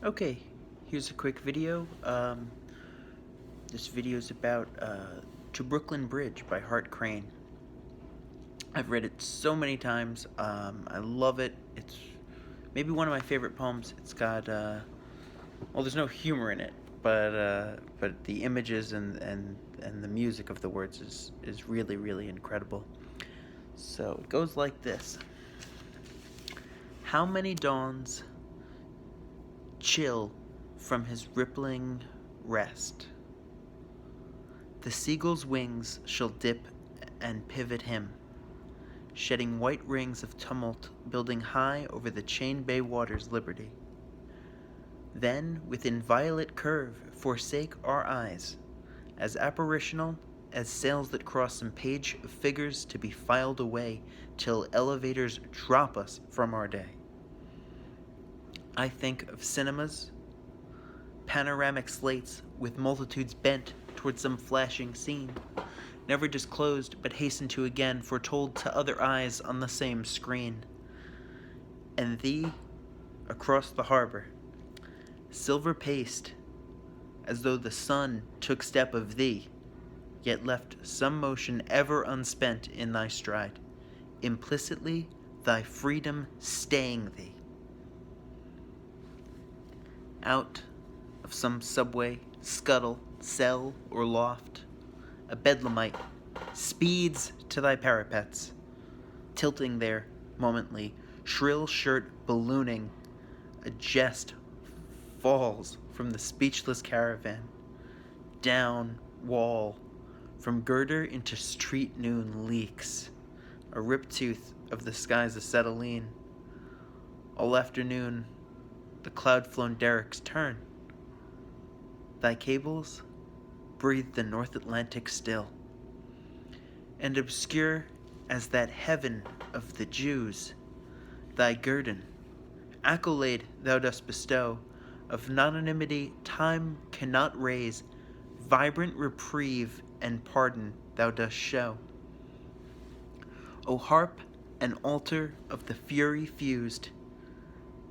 Okay, here's a quick video. This video is about To Brooklyn Bridge by Hart. I've read it so many times. I love it. It's maybe one of my favorite poems. It's got, well, there's no humor in it, but the images and the music of the words is really, really incredible. So it goes like this. How many dawns chill from his rippling rest? The seagull's wings shall dip and pivot him, shedding white rings of tumult, building high over the chain bay water's liberty. Then, with inviolate curve, forsake our eyes, as apparitional as sails that cross some page of figures to be filed away till elevators drop us from our day. I think of cinemas, panoramic slates with multitudes bent toward some flashing scene, never disclosed but hastened to again, foretold to other eyes on the same screen. And thee, across the harbor, silver paced, as though the sun took step of thee, yet left some motion ever unspent in thy stride, implicitly thy freedom staying thee. Out of some subway, scuttle, cell, or loft, a bedlamite speeds to thy parapets, tilting there momently, shrill shirt ballooning, a jest falls from the speechless caravan, down wall, from girder into street noon leaks, a rip tooth of the sky's acetylene. All afternoon, the cloud-flown derricks turn. Thy cables breathe the North Atlantic still, and obscure as that heaven of the Jews, thy guerdon, accolade thou dost bestow, of anonymity time cannot raise, vibrant reprieve and pardon thou dost show. O harp and altar of the fury fused,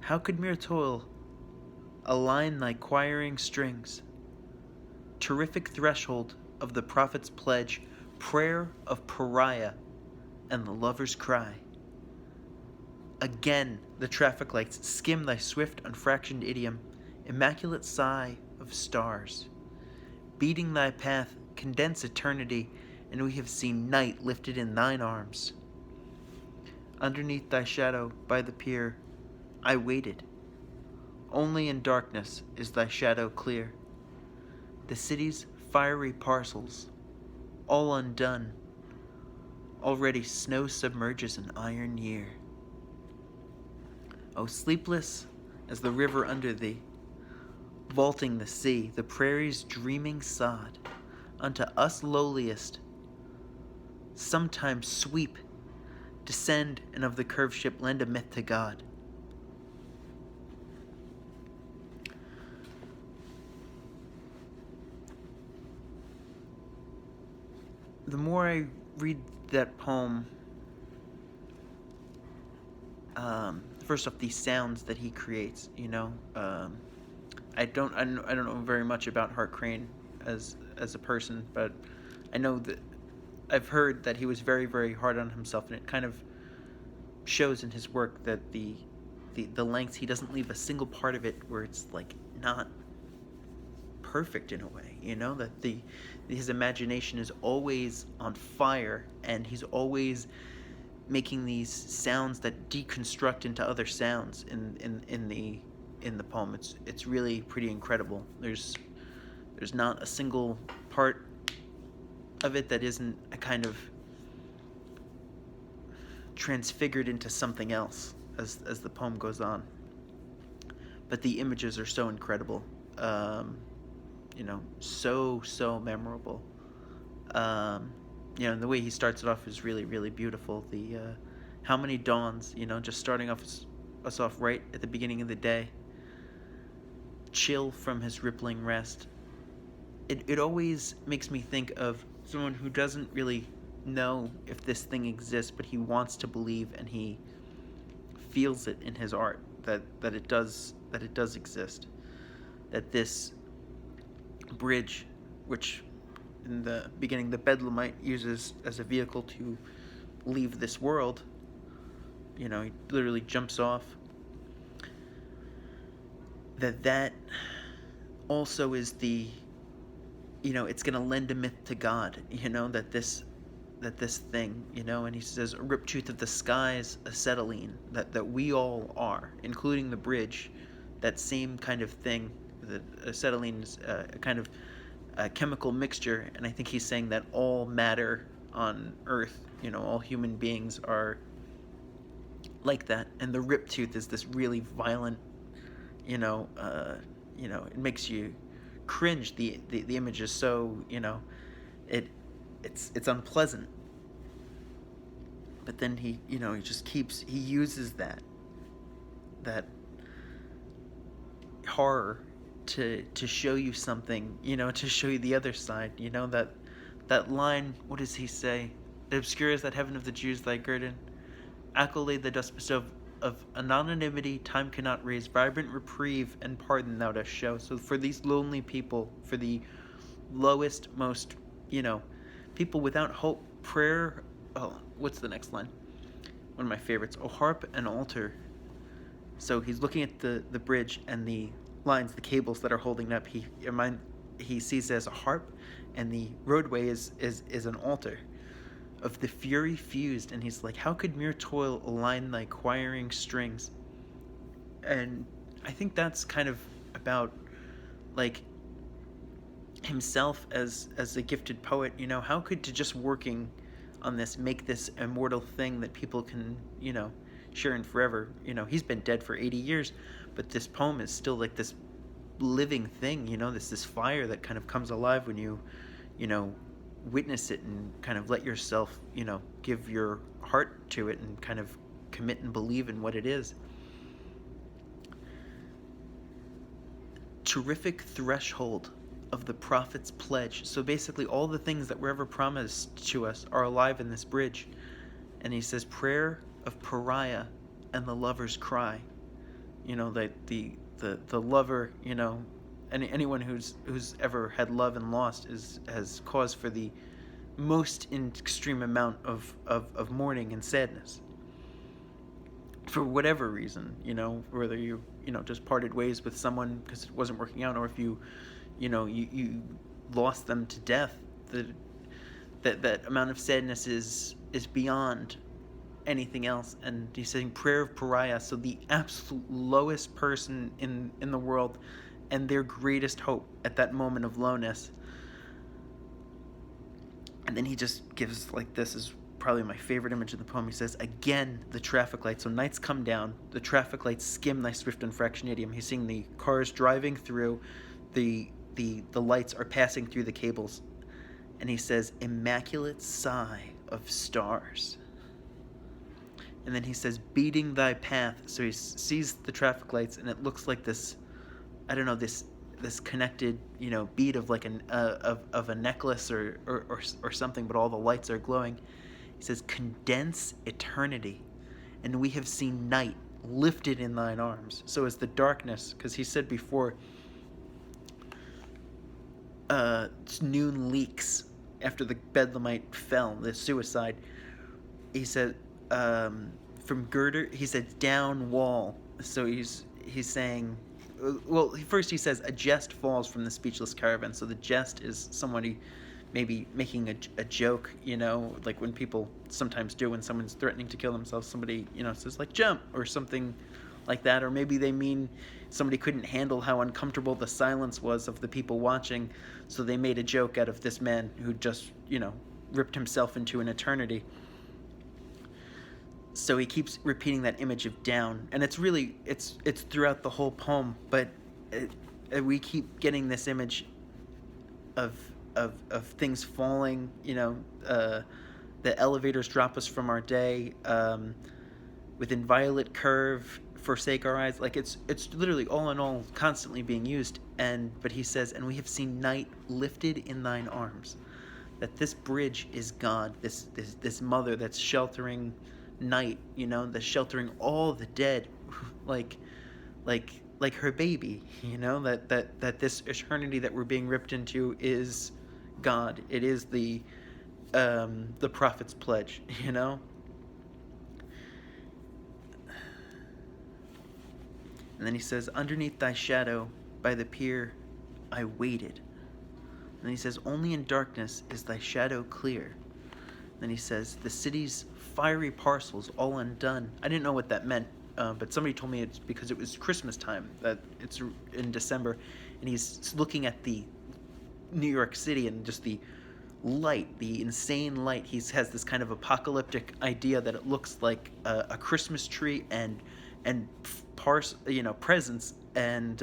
how could mere toil align thy choiring strings? Terrific threshold of the prophet's pledge, prayer of pariah and the lover's cry. Again the traffic lights skim thy swift unfractioned idiom, immaculate sigh of stars. Beating thy path condense eternity, and we have seen night lifted in thine arms. Underneath thy shadow by the pier I waited. Only in darkness is thy shadow clear. The city's fiery parcels, all undone, already snow submerges an iron year. O sleepless as the river under thee, vaulting the sea, the prairie's dreaming sod, unto us lowliest, sometimes sweep, descend, and of the curved ship lend a myth to God. The more I read that poem, first off, these sounds that he creates, I don't know very much about Hart Crane as a person, but I know that I've heard that he was very, very hard on himself, and it kind of shows in his work that the lengths, he doesn't leave a single part of it where it's like not perfect in a way, that his imagination is always on fire, and he's always making these sounds that deconstruct into other sounds in the poem. It's really pretty incredible. There's not a single part of it that isn't a kind of transfigured into something else as the poem goes on. But the images are so incredible, so memorable. And the way he starts it off is really, really beautiful. The how many dawns, just starting us off right at the beginning of the day. Chill from his rippling rest. It always makes me think of someone who doesn't really know if this thing exists, but he wants to believe, and he feels it in his art that it does exist. that this bridge, which in the beginning the Bedlamite uses as a vehicle to leave this world, he literally jumps off, that also is the, it's going to lend a myth to God, that this thing, and he says, a rip tooth of the skies, acetylene, that we all are, including the bridge, that same kind of thing. That acetylene is a kind of a chemical mixture, and I think he's saying that all matter on Earth, all human beings are like that, and the rip tooth is this really violent, it makes you cringe. The image is so, it's unpleasant. But then he uses that horror to show you something, to show you the other side, that line, what does he say? The obscure is that heaven of the Jews thy guerdon, accolade the dust bestow of anonymity time cannot raise, vibrant reprieve and pardon thou dost show. So for these lonely people, for the lowest, most, people without hope, prayer, what's the next line? One of my favorites, O harp and altar. So he's looking at the bridge and the lines, the cables that are holding it up. He sees it as a harp, and the roadway is an altar of the fury fused, and he's like, how could mere toil align thy choiring strings? And I think that's kind of about like himself as a gifted poet. How could to just working on this make this immortal thing that people can share in forever? He's been dead for 80 years, but this poem is still like this living thing. This fire that kind of comes alive when you witness it and kind of let yourself give your heart to it and kind of commit and believe in what it is. Terrific threshold of the prophet's pledge. So basically all the things that were ever promised to us are alive in this bridge. And he says, prayer of pariah and the lover's cry. That the lover, anyone who's ever had love and lost has cause for the most extreme amount of mourning and sadness. For whatever reason, whether you just parted ways with someone because it wasn't working out, or if you lost them to death, that amount of sadness is beyond anything else. And he's saying prayer of pariah, so the absolute lowest person in the world and their greatest hope at that moment of lowness. And then he just gives, like, this is probably my favorite image of the poem. He says, again the traffic lights, so nights come down, the traffic lights skim thy swift and fractionadium. He's seeing the cars driving through, the lights are passing through the cables, and he says, immaculate sigh of stars. And then he says, beating thy path. So he sees the traffic lights, and it looks like this, I don't know, this connected, bead of like of a necklace or something, but all the lights are glowing. He says, condense eternity, and we have seen night lifted in thine arms. So as the darkness, because he said before, noon leaks after the Bedlamite fell, the suicide. He said, from girder, he said down wall. So he's saying, well, first he says a jest falls from the speechless caravan. So the jest is somebody maybe making a joke, like when people sometimes do when someone's threatening to kill themselves. Somebody, says like jump or something like that. Or maybe they mean somebody couldn't handle how uncomfortable the silence was of the people watching, so they made a joke out of this man who just, ripped himself into an eternity. So he keeps repeating that image of down, and it's really, it's throughout the whole poem, but we keep getting this image of things falling, the elevators drop us from our day, with inviolate curve, forsake our eyes. Like it's literally all in all constantly being used. But he says, and we have seen night lifted in thine arms, that this bridge is God, this mother that's sheltering night, that's sheltering all the dead, like like her baby, that this eternity that we're being ripped into is God. It is the prophet's pledge, And then he says, underneath thy shadow by the pier I waited. And then he says, only in darkness is thy shadow clear. Then he says, the city's fiery parcels all undone. I didn't know what that meant, but somebody told me it's because it was Christmas time, that it's in December, and he's looking at the New York City and just the light, the insane light. He has this kind of apocalyptic idea that it looks like a Christmas tree and presents, and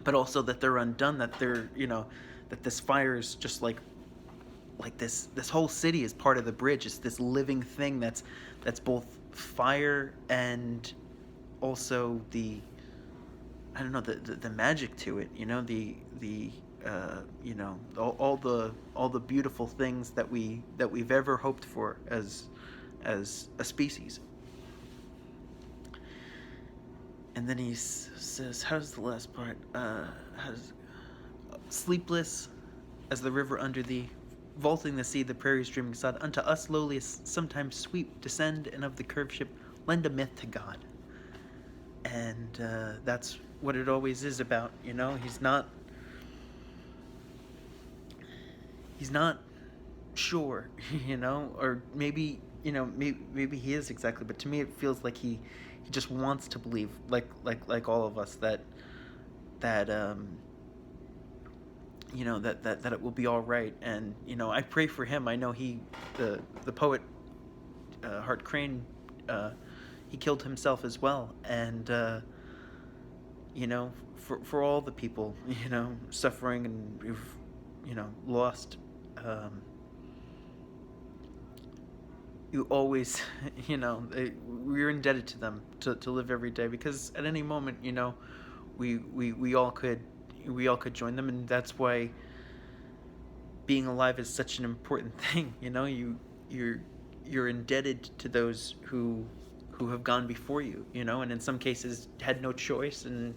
but also that they're undone, that they're that this fire is just like this whole city is part of the bridge. It's this living thing that's both fire and also the magic to it, all the beautiful things that we've ever hoped for as a species. And then he says, how's the last part? Sleepless as the river under thee, vaulting the sea, the prairies dreaming sod, unto us lowliest sometimes sweep, descend, and of the curved ship lend a myth to God. And that's what it always is about, He's not sure, or maybe maybe he is exactly, but to me it feels like he just wants to believe, like all of us, that that it will be all right. And I pray for him. I know the poet Hart Crane, he killed himself as well, and for all the people suffering and who've lost, you always we're indebted to them to live every day, because at any moment we all could join them. And that's why being alive is such an important thing. You're indebted to those who have gone before you, and in some cases had no choice. And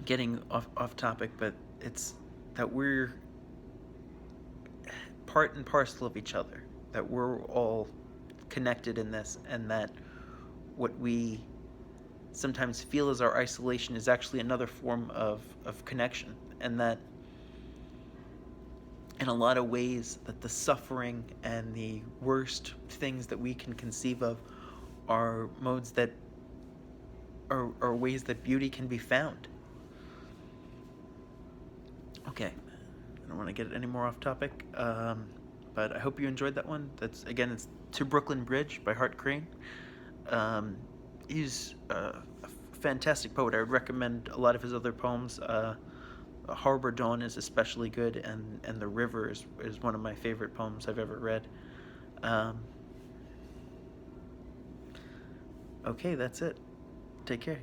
getting off topic, but it's that we're part and parcel of each other, that we're all connected in this, and that what we sometimes feel as our isolation is actually another form of connection, and that in a lot of ways that the suffering and the worst things that we can conceive of are modes that are ways that beauty can be found. Okay, I don't want to get any more off topic, but I hope you enjoyed that one. It's To Brooklyn Bridge by Hart Crane. He's a fantastic poet. I would recommend a lot of his other poems. Harbor Dawn is especially good, and The River is one of my favorite poems I've ever read. Okay, that's it. Take care.